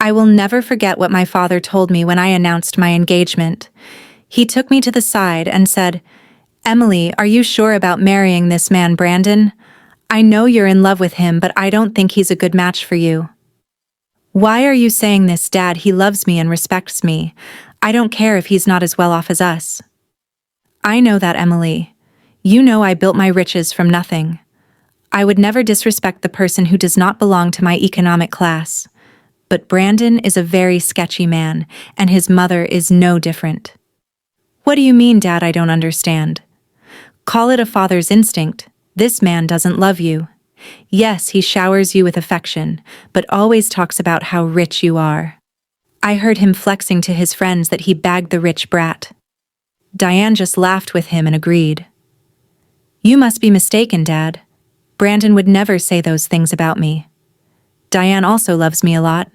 I will never forget what my father told me when I announced my engagement. He took me to the side and said, "Emily, are you sure about marrying this man, Brandon? I know you're in love with him, but I don't think he's a good match for you." "Why are you saying this, Dad? He loves me and respects me. I don't care if he's not as well off as us." "I know that, Emily. You know I built my riches from nothing. I would never disrespect the person who does not belong to my economic class. But Brandon is a very sketchy man, and his mother is no different." "What do you mean, Dad? I don't understand." "Call it a father's instinct. This man doesn't love you. Yes, he showers you with affection, but always talks about how rich you are. I heard him flexing to his friends that he bagged the rich brat." Diane just laughed with him and agreed. "You must be mistaken, Dad. Brandon would never say those things about me. Diane also loves me a lot.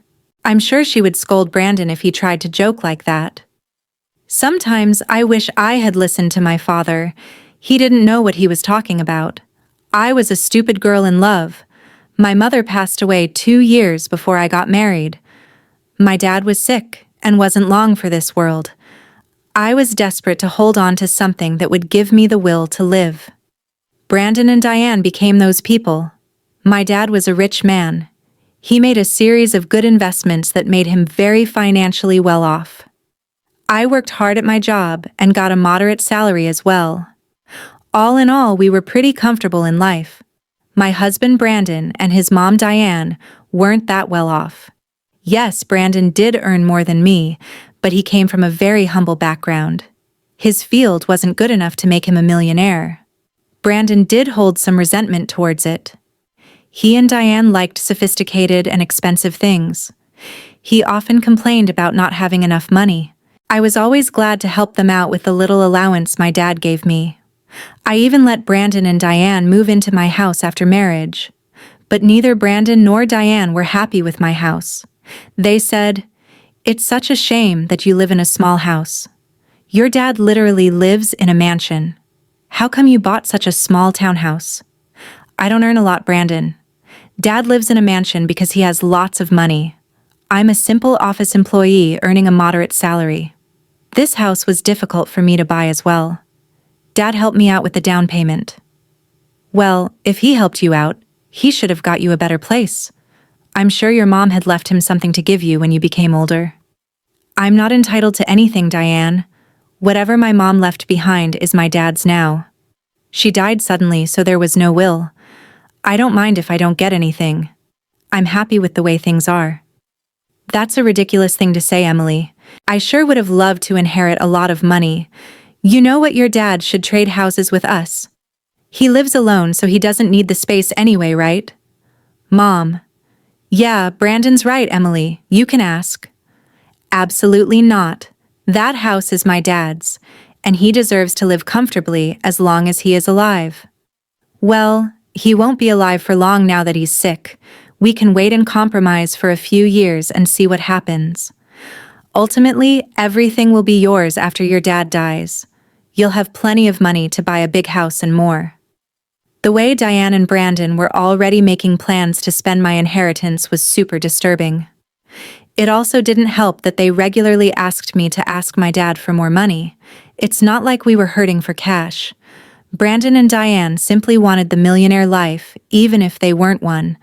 I'm sure she would scold Brandon if he tried to joke like that. Sometimes I wish I had listened to my father. He didn't know what he was talking about. I was a stupid girl in love. My mother passed away 2 years before I got married. My dad was sick and wasn't long for this world. I was desperate to hold on to something that would give me the will to live. Brandon and Diane became those people. My dad was a rich man. He made a series of good investments that made him very financially well off. I worked hard at my job and got a moderate salary as well. All in all, we were pretty comfortable in life. My husband Brandon and his mom Diane weren't that well off. Yes, Brandon did earn more than me, but he came from a very humble background. His field wasn't good enough to make him a millionaire. Brandon did hold some resentment towards it. He and Diane liked sophisticated and expensive things. He often complained about not having enough money. I was always glad to help them out with the little allowance my dad gave me. I even let Brandon and Diane move into my house after marriage. But neither Brandon nor Diane were happy with my house. They said, "It's such a shame that you live in a small house. Your dad literally lives in a mansion. How come you bought such a small townhouse?" "I don't earn a lot, Brandon. Dad lives in a mansion because he has lots of money. I'm a simple office employee earning a moderate salary. This house was difficult for me to buy as well. Dad helped me out with the down payment." "Well, if he helped you out, he should have got you a better place. I'm sure your mom had left him something to give you when you became older." "I'm not entitled to anything, Diane. Whatever my mom left behind is my dad's now. She died suddenly, so there was no will. I don't mind if I don't get anything. I'm happy with the way things are." "That's a ridiculous thing to say, Emily. I sure would have loved to inherit a lot of money. You know what, your dad should trade houses with us. He lives alone, so he doesn't need the space anyway, right?" "Mom." "Yeah, Brandon's right, Emily. You can ask." "Absolutely not. That house is my dad's, and he deserves to live comfortably as long as he is alive." "Well, he won't be alive for long now that he's sick. We can wait and compromise for a few years and see what happens. Ultimately, everything will be yours after your dad dies. You'll have plenty of money to buy a big house and more." The way Diane and Brandon were already making plans to spend my inheritance was super disturbing. It also didn't help that they regularly asked me to ask my dad for more money. It's not like we were hurting for cash. Brandon and Diane simply wanted the millionaire life, even if they weren't one.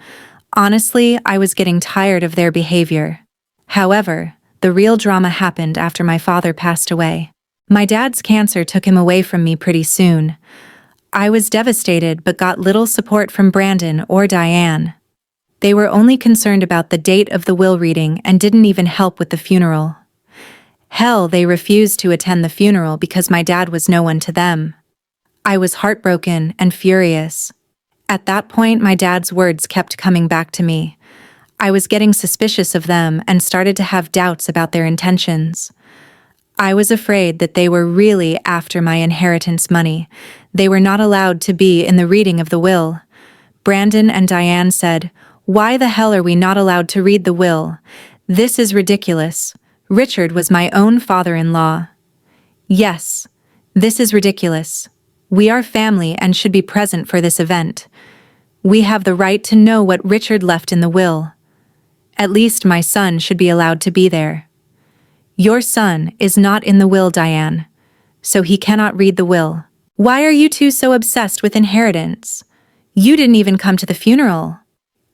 Honestly, I was getting tired of their behavior. However, the real drama happened after my father passed away. My dad's cancer took him away from me pretty soon. I was devastated but got little support from Brandon or Diane. They were only concerned about the date of the will reading and didn't even help with the funeral. Hell, they refused to attend the funeral because my dad was no one to them. I was heartbroken and furious. At that point, my dad's words kept coming back to me. I was getting suspicious of them and started to have doubts about their intentions. I was afraid that they were really after my inheritance money. They were not allowed to be in the reading of the will. Brandon and Diane said, "Why the hell are we not allowed to read the will? This is ridiculous. Richard was my own father-in-law." "Yes, this is ridiculous. We are family and should be present for this event. We have the right to know what Richard left in the will." At least my son should be allowed to be there. Your son is not in the will, Diane, so he cannot read the will. Why are you two so obsessed with inheritance? You didn't even come to the funeral.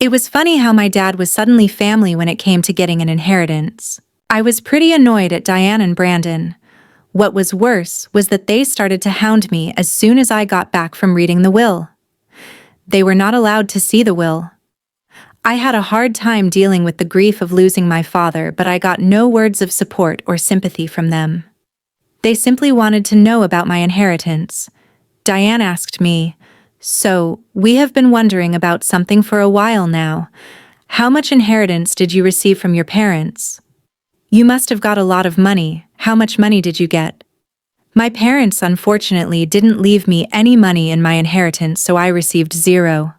It was funny how my dad was suddenly family when it came to getting an inheritance. I was pretty annoyed at Diane and Brandon. What was worse was that they started to hound me as soon as I got back from reading the will. They were not allowed to see the will. I had a hard time dealing with the grief of losing my father, but I got no words of support or sympathy from them. They simply wanted to know about my inheritance. Diane asked me, "So, we have been wondering about something for a while now. How much inheritance did you receive from your parents? You must have got a lot of money. How much money did you get?" My parents unfortunately didn't leave me any money in my inheritance, so I received zero.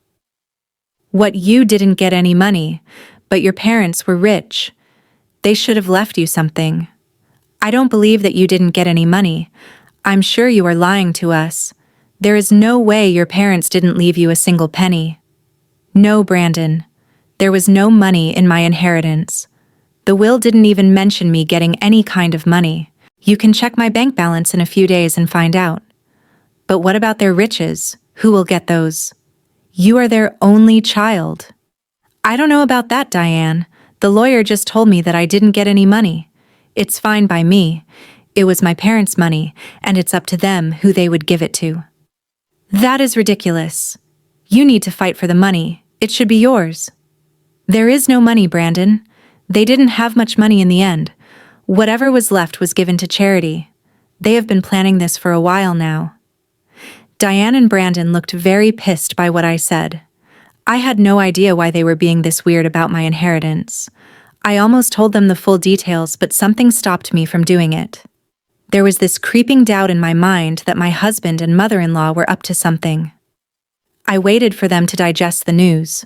What, you didn't get any money, but your parents were rich. They should have left you something. I don't believe that you didn't get any money. I'm sure you are lying to us. There is no way your parents didn't leave you a single penny. No, Brandon. There was no money in my inheritance. The will didn't even mention me getting any kind of money. You can check my bank balance in a few days and find out. But what about their riches? Who will get those? You are their only child. I don't know about that, Diane. The lawyer just told me that I didn't get any money. It's fine by me. It was my parents' money, and it's up to them who they would give it to. That is ridiculous. You need to fight for the money. It should be yours. There is no money, Brandon. They didn't have much money in the end. Whatever was left was given to charity. They have been planning this for a while now. Diane and Brandon looked very pissed by what I said. I had no idea why they were being this weird about my inheritance. I almost told them the full details, but something stopped me from doing it. There was this creeping doubt in my mind that my husband and mother-in-law were up to something. I waited for them to digest the news.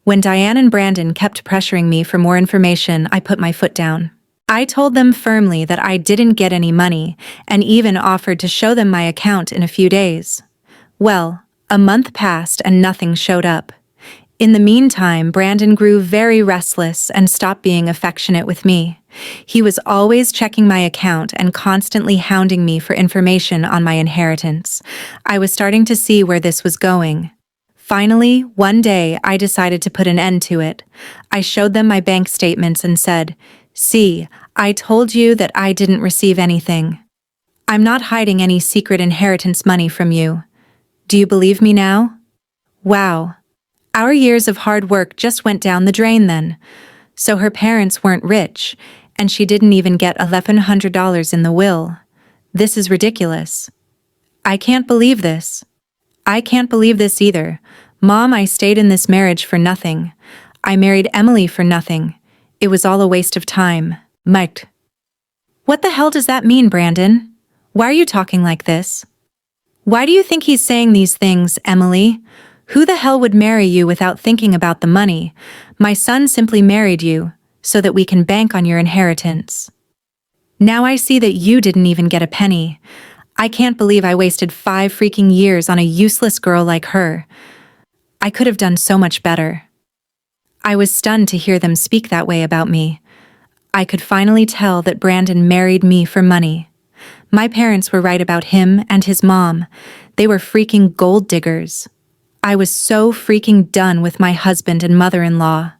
When Diane and Brandon kept pressuring me for more information, I put my foot down. I told them firmly that I didn't get any money, and even offered to show them my account in a few days. Well, a month passed and nothing showed up. In the meantime, Brandon grew very restless and stopped being affectionate with me. He was always checking my account and constantly hounding me for information on my inheritance. I was starting to see where this was going. Finally, one day, I decided to put an end to it. I showed them my bank statements and said, "See, I told you that I didn't receive anything. I'm not hiding any secret inheritance money from you. Do you believe me now?" Wow. Our years of hard work just went down the drain then. So her parents weren't rich, and she didn't even get $1,100 in the will. This is ridiculous. I can't believe this. I can't believe this either. Mom, I stayed in this marriage for nothing. I married Emily for nothing. It was all a waste of time. Mike. What the hell does that mean, Brandon? Why are you talking like this? Why do you think he's saying these things, Emily? Who the hell would marry you without thinking about the money? My son simply married you, so that we can bank on your inheritance. Now I see that you didn't even get a penny. I can't believe I wasted 5 freaking years on a useless girl like her. I could have done so much better. I was stunned to hear them speak that way about me. I could finally tell that Brandon married me for money. My parents were right about him and his mom. They were freaking gold diggers. I was so freaking done with my husband and mother-in-law.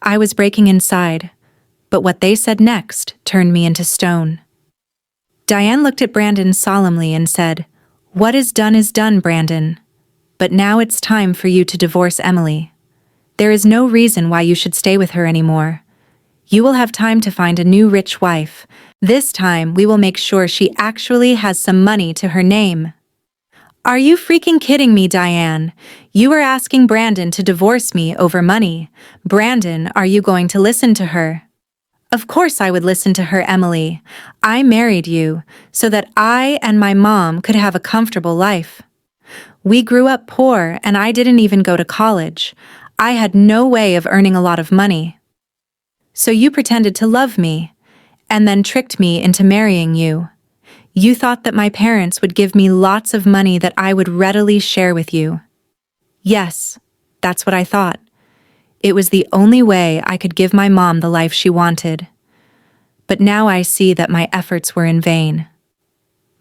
I was breaking inside, but what they said next turned me into stone. Diane looked at Brandon solemnly and said, "What is done, Brandon. But now it's time for you to divorce Emily. There is no reason why you should stay with her anymore. You will have time to find a new rich wife. This time we will make sure she actually has some money to her name." Are you freaking kidding me, Diane? You are asking Brandon to divorce me over money. Brandon, are you going to listen to her? Of course I would listen to her, Emily. I married you so that I and my mom could have a comfortable life. We grew up poor and I didn't even go to college. I had no way of earning a lot of money. So you pretended to love me and then tricked me into marrying you. You thought that my parents would give me lots of money that I would readily share with you. Yes, that's what I thought. It was the only way I could give my mom the life she wanted. But now I see that my efforts were in vain.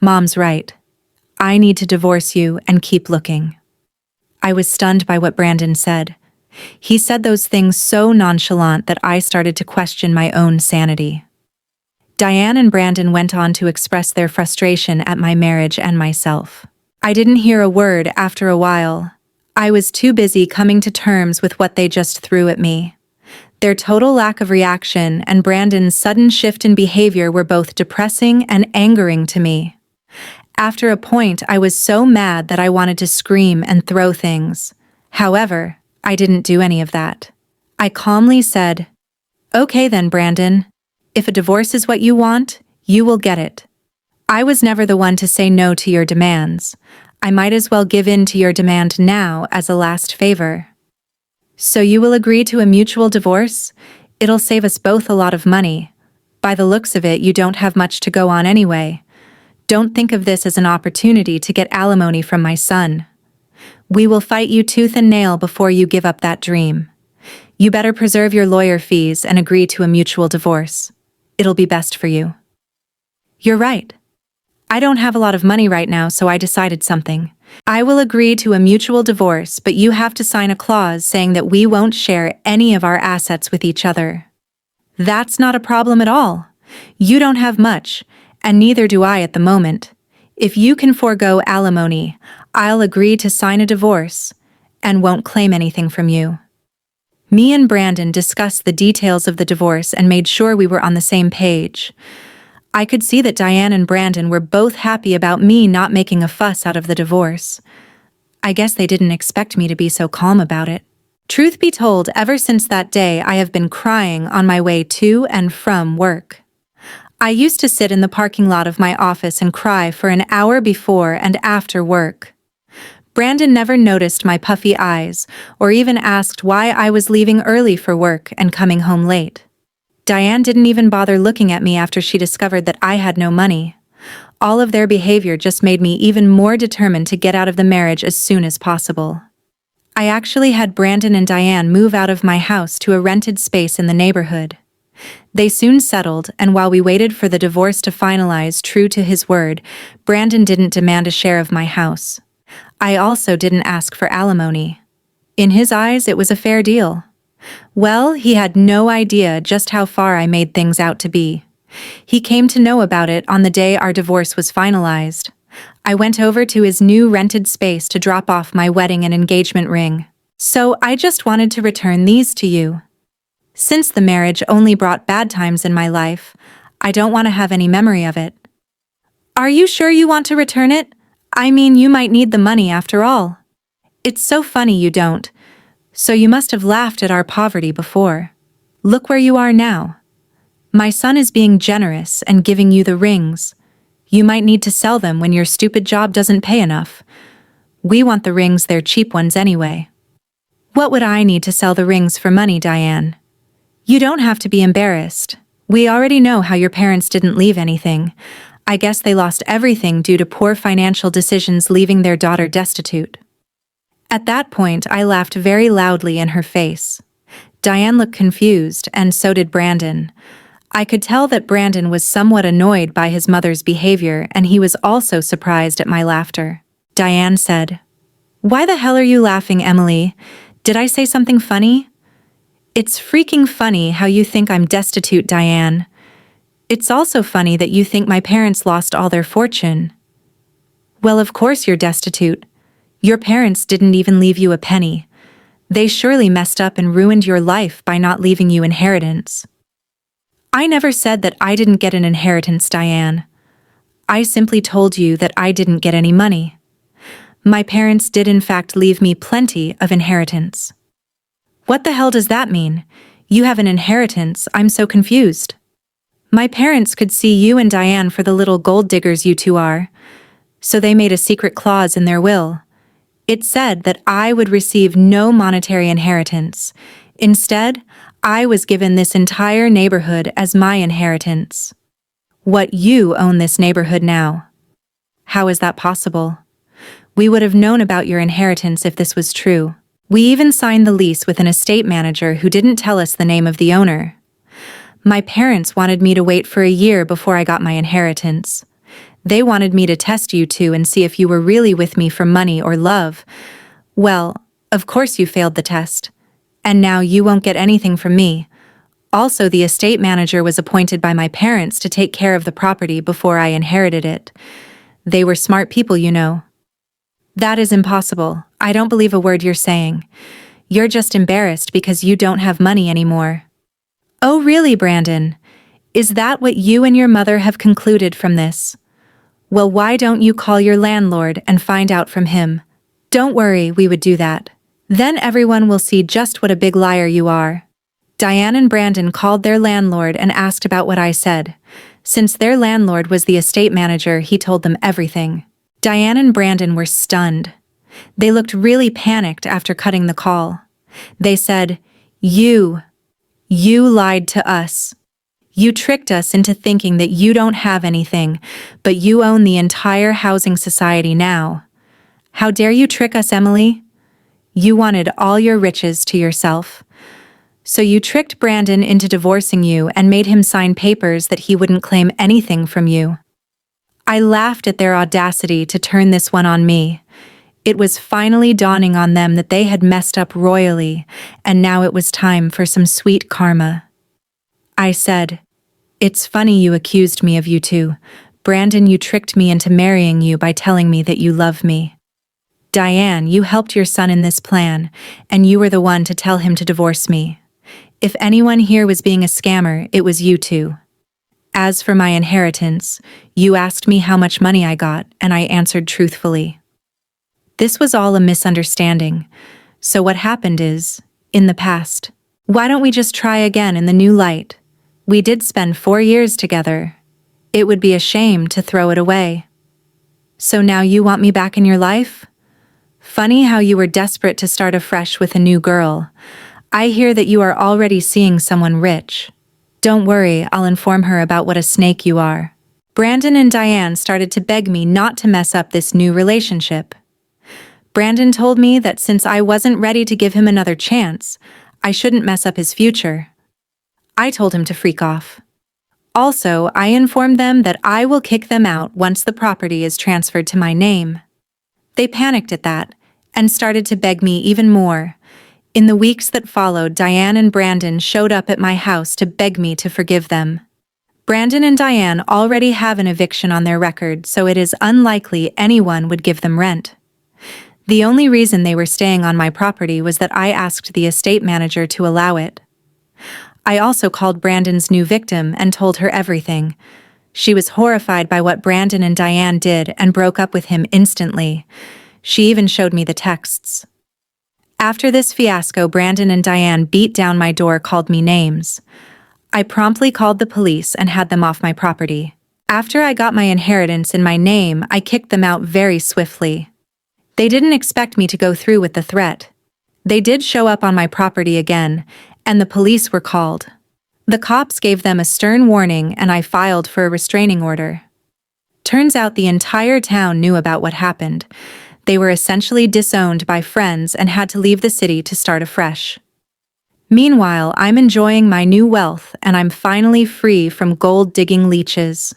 Mom's right. I need to divorce you and keep looking. I was stunned by what Brandon said. He said those things so nonchalant that I started to question my own sanity. Diane and Brandon went on to express their frustration at my marriage and myself. I didn't hear a word after a while. I was too busy coming to terms with what they just threw at me. Their total lack of reaction and Brandon's sudden shift in behavior were both depressing and angering to me. After a point, I was so mad that I wanted to scream and throw things. However, I didn't do any of that. I calmly said, "Okay then, Brandon. If a divorce is what you want, you will get it. I was never the one to say no to your demands. I might as well give in to your demand now as a last favor." "So you will agree to a mutual divorce? It'll save us both a lot of money. By the looks of it, you don't have much to go on anyway. Don't think of this as an opportunity to get alimony from my son. We will fight you tooth and nail before you give up that dream. You better preserve your lawyer fees and agree to a mutual divorce. It'll be best for you." "You're right. I don't have a lot of money right now, so I decided something. I will agree to a mutual divorce, but you have to sign a clause saying that we won't share any of our assets with each other." "That's not a problem at all. You don't have much, and neither do I at the moment. If you can forego alimony, I'll agree to sign a divorce and won't claim anything from you." Me and Brandon discussed the details of the divorce and made sure we were on the same page. I could see that Diane and Brandon were both happy about me not making a fuss out of the divorce. I guess they didn't expect me to be so calm about it. Truth be told, ever since that day, I have been crying on my way to and from work. I used to sit in the parking lot of my office and cry for an hour before and after work. Brandon never noticed my puffy eyes or even asked why I was leaving early for work and coming home late. Diane didn't even bother looking at me after she discovered that I had no money. All of their behavior just made me even more determined to get out of the marriage as soon as possible. I actually had Brandon and Diane move out of my house to a rented space in the neighborhood. They soon settled, and while we waited for the divorce to finalize, true to his word, Brandon didn't demand a share of my house. I also didn't ask for alimony. In his eyes, it was a fair deal. Well, he had no idea just how far I made things out to be. He came to know about it on the day our divorce was finalized. I went over to his new rented space to drop off my wedding and engagement ring. "So I just wanted to return these to you. Since the marriage only brought bad times in my life, I don't want to have any memory of it." "Are you sure you want to return it? I mean, you might need the money after all." "It's so funny you don't. So you must have laughed at our poverty before. Look where you are now. My son is being generous and giving you the rings. You might need to sell them when your stupid job doesn't pay enough. We want the rings, they're cheap ones anyway." "What would I need to sell the rings for money, Diane? You don't have to be embarrassed. We already know how your parents didn't leave anything. I guess they lost everything due to poor financial decisions, leaving their daughter destitute." At that point, I laughed very loudly in her face. Diane looked confused, and so did Brandon. I could tell that Brandon was somewhat annoyed by his mother's behavior, and he was also surprised at my laughter. Diane said, "Why the hell are you laughing, Emily? Did I say something funny?" "It's freaking funny how you think I'm destitute, Diane. It's also funny that you think my parents lost all their fortune." "Well, of course you're destitute. Your parents didn't even leave you a penny. They surely messed up and ruined your life by not leaving you inheritance." "I never said that I didn't get an inheritance, Diane. I simply told you that I didn't get any money. My parents did in fact leave me plenty of inheritance." "What the hell does that mean? You have an inheritance? I'm so confused." "My parents could see you and Diane for the little gold diggers you two are, so they made a secret clause in their will. It said that I would receive no monetary inheritance. Instead, I was given this entire neighborhood as my inheritance. What, you own this neighborhood now? How is that possible? We would have known about your inheritance if this was true." We even signed the lease with an estate manager who didn't tell us the name of the owner. My parents wanted me to wait for a year before I got my inheritance. They wanted me to test you two and see if you were really with me for money or love. Well, of course you failed the test. And now you won't get anything from me. Also, the estate manager was appointed by my parents to take care of the property before I inherited it. They were smart people, you know. That is impossible. I don't believe a word you're saying. You're just embarrassed because you don't have money anymore. Oh, really, Brandon? Is that what you and your mother have concluded from this? Well, why don't you call your landlord and find out from him? Don't worry, we would do that. Then everyone will see just what a big liar you are. Diane and Brandon called their landlord and asked about what I said. Since their landlord was the estate manager, he told them everything. Diane and Brandon were stunned. They looked really panicked after cutting the call. They said, You lied to us. You tricked us into thinking that you don't have anything, but you own the entire housing society now. How dare you trick us, Emily? You wanted all your riches to yourself. So you tricked Brandon into divorcing you and made him sign papers that he wouldn't claim anything from you. I laughed at their audacity to turn this one on me. It was finally dawning on them that they had messed up royally, and now it was time for some sweet karma. I said, It's funny you accused me of you two. Brandon, you tricked me into marrying you by telling me that you love me. Diane, you helped your son in this plan, and you were the one to tell him to divorce me. If anyone here was being a scammer, it was you two. As for my inheritance, you asked me how much money I got, and I answered truthfully. This was all a misunderstanding. So what happened is, in the past, why don't we just try again in the new light? We did spend 4 years together. It would be a shame to throw it away. So now you want me back in your life? Funny how you were desperate to start afresh with a new girl. I hear that you are already seeing someone rich. Don't worry, I'll inform her about what a snake you are. Brandon and Diane started to beg me not to mess up this new relationship. Brandon told me that since I wasn't ready to give him another chance, I shouldn't mess up his future. I told him to freak off. Also, I informed them that I will kick them out once the property is transferred to my name. They panicked at that and started to beg me even more. In the weeks that followed, Diane and Brandon showed up at my house to beg me to forgive them. Brandon and Diane already have an eviction on their record, so it is unlikely anyone would give them rent. The only reason they were staying on my property was that I asked the estate manager to allow it. I also called Brandon's new victim and told her everything. She was horrified by what Brandon and Diane did and broke up with him instantly. She even showed me the texts. After this fiasco, Brandon and Diane beat down my door, called me names. I promptly called the police and had them off my property. After I got my inheritance in my name, I kicked them out very swiftly. They didn't expect me to go through with the threat. They did show up on my property again, and the police were called. The cops gave them a stern warning, and I filed for a restraining order. Turns out the entire town knew about what happened. They were essentially disowned by friends and had to leave the city to start afresh. Meanwhile, I'm enjoying my new wealth and I'm finally free from gold-digging leeches.